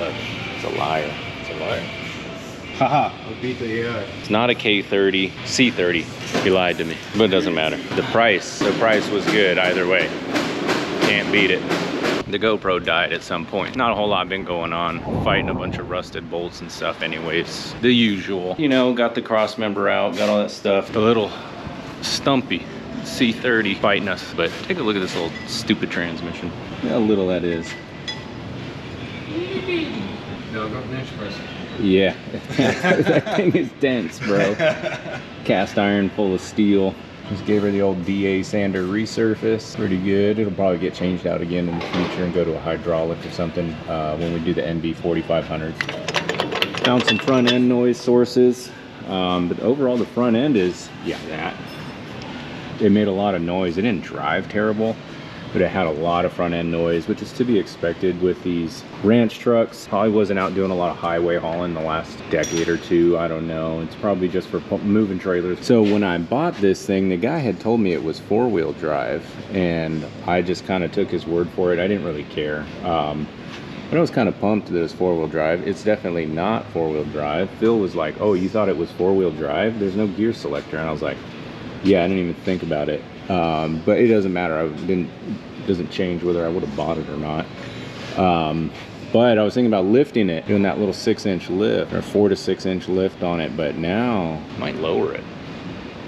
11. It's a liar. It's a liar. Haha, who beat the AI? It's not a K30, C30. He lied to me, but it doesn't matter. The price was good either way. Can't beat it. The GoPro died at some point. Not a whole lot been going on. Fighting a bunch of rusted bolts and stuff anyways. The usual. You know, got the cross member out, got all that stuff. A little Stumpy C30 fighting us. But take a look at this little stupid transmission. Look how little that is. No, go next person. Yeah, that thing is dense, bro. Cast iron full of steel. Just gave her the old DA sander resurface. Pretty good. It'll probably get changed out again in the future and go to a hydraulic or something when we do the NB 4500. Found some front end noise sources, but overall the front end is, yeah, that. It made a lot of noise. It didn't drive terrible, but it had a lot of front end noise, which is to be expected with these ranch trucks. Probably wasn't out doing a lot of highway hauling the last decade or two. I don't know. It's probably just for moving trailers. So when I bought this thing, the guy had told me it was 4-wheel drive, and I just kind of took his word for it. I didn't really care. But I was kind of pumped that it was 4-wheel drive. It's definitely not 4-wheel drive. Phil was like, oh, you thought it was 4-wheel drive? There's no gear selector. And I was like, yeah, I didn't even think about it. But it doesn't matter. It doesn't change whether I would have bought it or not. But I was thinking about lifting it, doing that little 6-inch lift or 4 to 6 inch lift on it, but now I might lower it.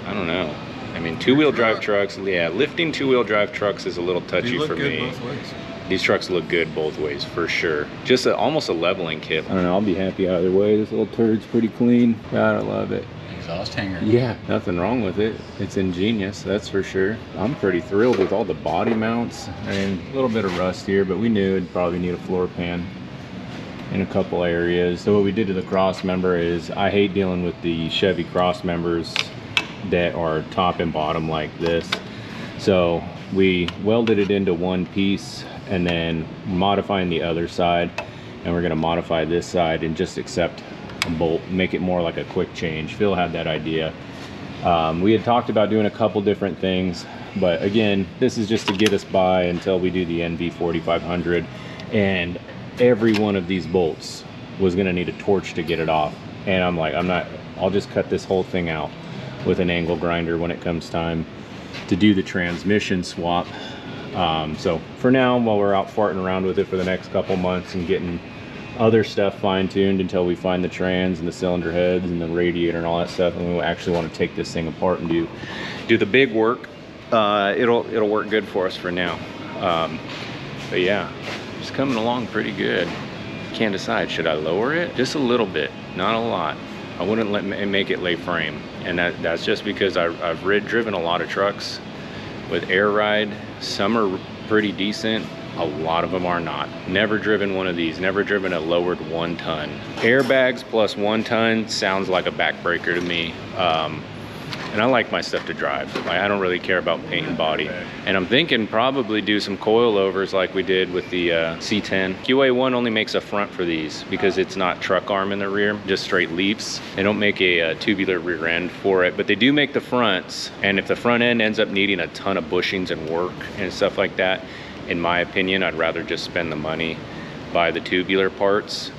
I don't know. I mean, 2-wheel drive trucks, yeah, lifting 2-wheel drive trucks is a little touchy for me. Both ways. These trucks look good both ways for sure. Just almost a leveling kit. I don't know, I'll be happy either way. This little turd's pretty clean. God, I love it. Exhaust hanger. Yeah, nothing wrong with it. It's ingenious, that's for sure. I'm pretty thrilled with all the body mounts. I mean, a little bit of rust here, but we knew it'd probably need a floor pan in a couple areas. So what we did to the cross member is, I hate dealing with the Chevy cross members that are top and bottom like this. So we welded it into one piece and then modifying the other side. And we're gonna modify this side and just accept a bolt, make it more like a quick change. Phil had that idea. We had talked about doing a couple different things, but again, this is just to get us by until we do the NV 4500. And every one of these bolts was gonna need a torch to get it off. And I'm like, I'll just cut this whole thing out with an angle grinder when it comes time to do the transmission swap. So for now, while we're out farting around with it for the next couple months and getting other stuff fine-tuned until we find the trans and the cylinder heads and the radiator and all that stuff, and we actually want to take this thing apart and do the big work, it'll work good for us for now. But yeah, it's coming along pretty good. Can't decide, should I lower it? Just a little bit, not a lot. I wouldn't make it lay frame, and that's just because I've driven a lot of trucks with air ride. Some are pretty decent, a lot of them are not. Never driven one of these, never driven a lowered 1 ton. Airbags plus 1 ton sounds like a backbreaker to me. And I like my stuff to drive. Like, I don't really care about paint and body. And I'm thinking probably do some coilovers like we did with the C10. QA1 only makes a front for these because it's not truck arm in the rear, just straight leaps. They don't make a tubular rear end for it, but they do make the fronts. And if the front end ends up needing a ton of bushings and work and stuff like that, in my opinion, I'd rather just spend the money, buy the tubular parts,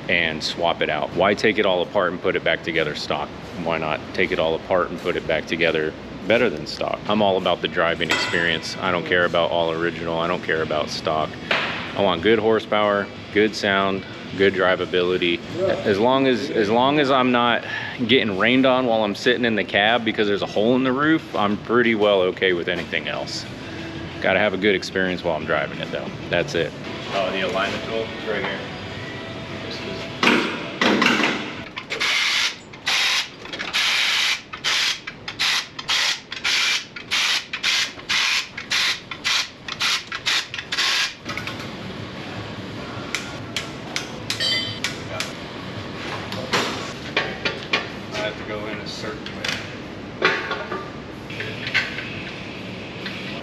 and swap it out. Why take it all apart and put it back together stock? Why not take it all apart and put it back together better than stock? I'm all about the driving experience. I don't care about all original. I don't care about stock. I want good horsepower, good sound, good drivability. As long as I'm not getting rained on while I'm sitting in the cab because there's a hole in the roof, I'm pretty well okay with anything else. Gotta have a good experience while I'm driving it though. That's it. Oh, the alignment tool is right here. I have to go in a certain way.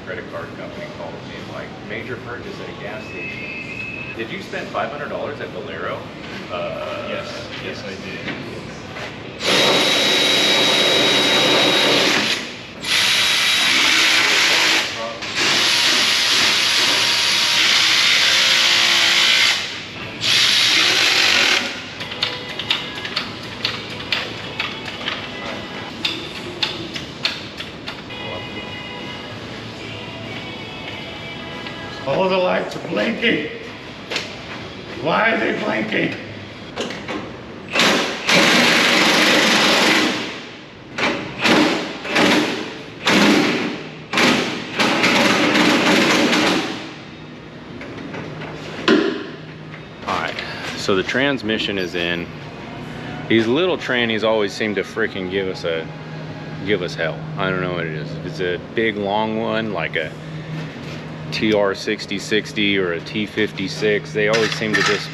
Credit card company called me like, major purchase at a gas station. Did you spend $500 at Valero? Yes, I did. All the lights are blinking. Why are they blinking? Alright, so the transmission is in. These little trannies always seem to freaking give us hell. I don't know what it is. If it's a big long one like a TR6060 or a T56, they always seem to just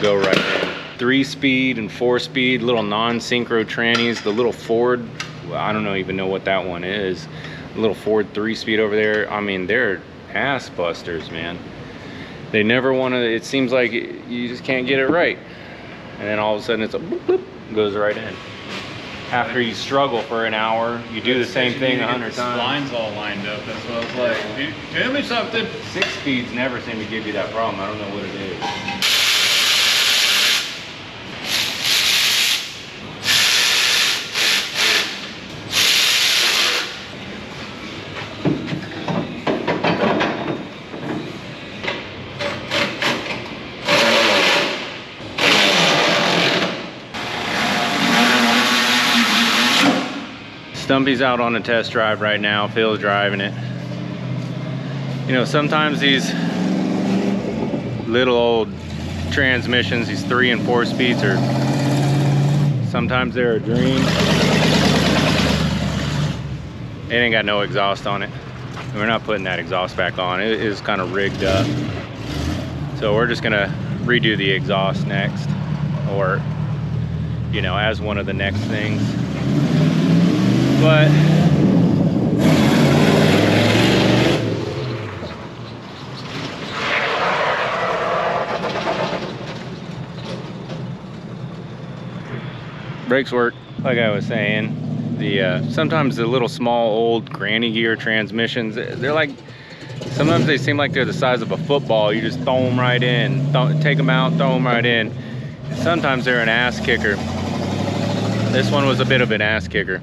go right in. 3-speed and 4-speed little non-synchro trannies. The little Ford, I don't even know what that one is. The little Ford 3-speed over there. I mean, they're ass busters, man. They never want to. It seems like you just can't get it right, and then all of a sudden it's a boop, boop, goes right in. After you struggle for an hour, you do the same thing 100 times. Splines all lined up. That's what I was like. Tell me something. 6 speeds never seem to give you that problem. I don't know what it is. Stumpy's out on a test drive right now. Phil's driving it. You know, sometimes these little old transmissions, these 3 and 4 speeds, are sometimes they're a dream. It ain't got no exhaust on it. We're not putting that exhaust back on. It is kind of rigged up. So we're just gonna redo the exhaust next, or, you know, as one of the next things. But brakes work, like I was saying. The sometimes the little small old granny gear transmissions, they're like, sometimes they seem like they're the size of a football. You just throw them right in, take them out, throw them right in. Sometimes they're an ass kicker. This one was a bit of an ass kicker.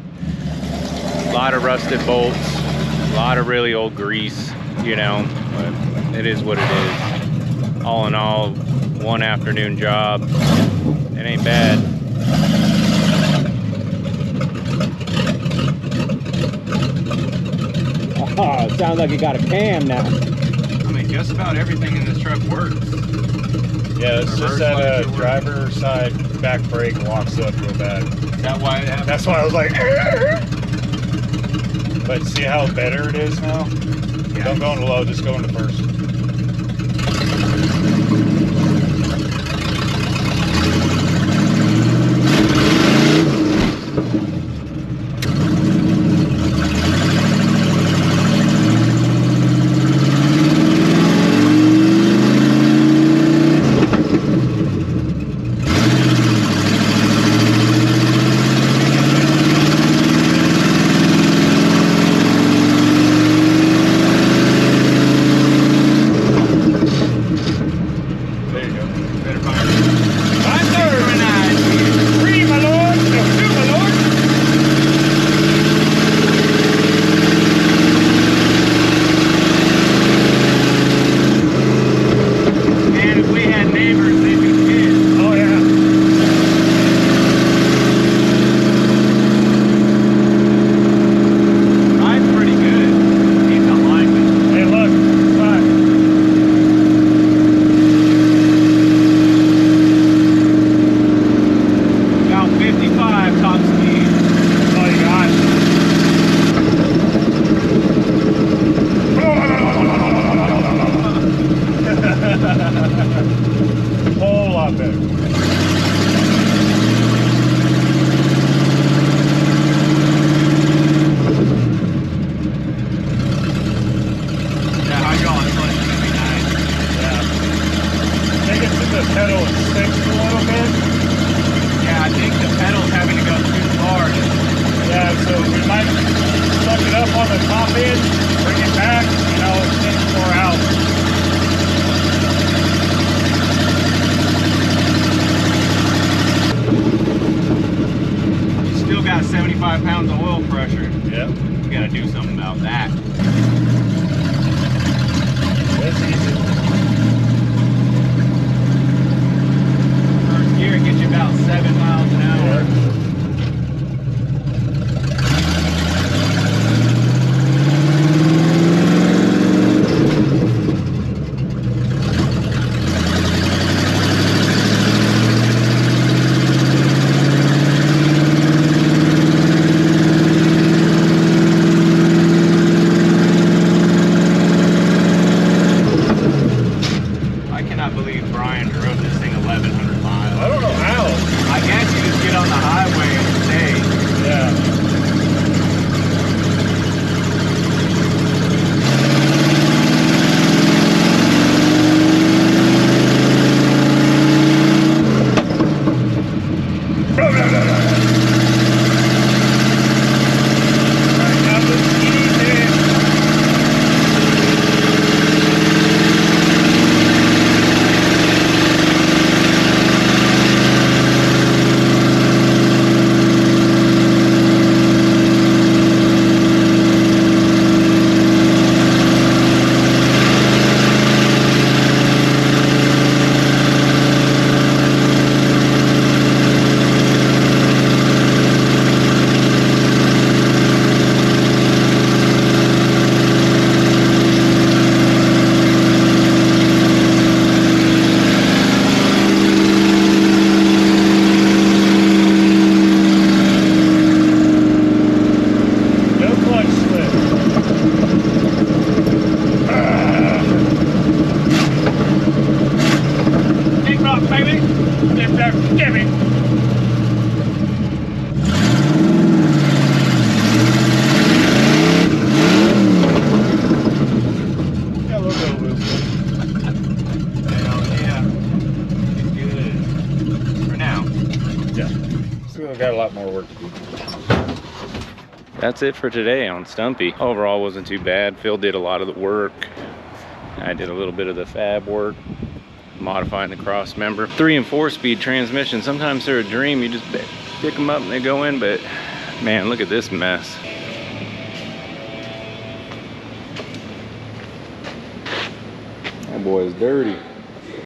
A lot of rusted bolts, a lot of really old grease, you know, but it is what it is. All in all, one afternoon job. It ain't bad. Oh, it sounds like it got a cam now. I mean, just about everything in this truck works. Yeah, it's just that driver side back brake locks up real bad. Is that why it happened? That's why I was like, but see how better it is now? Yeah. Don't go into low, just go into first. That's easy. First gear gets you about 7 miles an hour. Yeah. I cannot believe Brian drove this thing 1,100 miles. I don't know how. I guess you just get on the highway and stay. Yeah. We've got a lot more work to do. That's it for today on Stumpy. Overall wasn't too bad. Phil did a lot of the work. I did a little bit of the fab work, modifying the cross member. 3 and 4 speed transmission, sometimes they're a dream. You just pick them up and they go in, but man, look at this mess. That boy is dirty.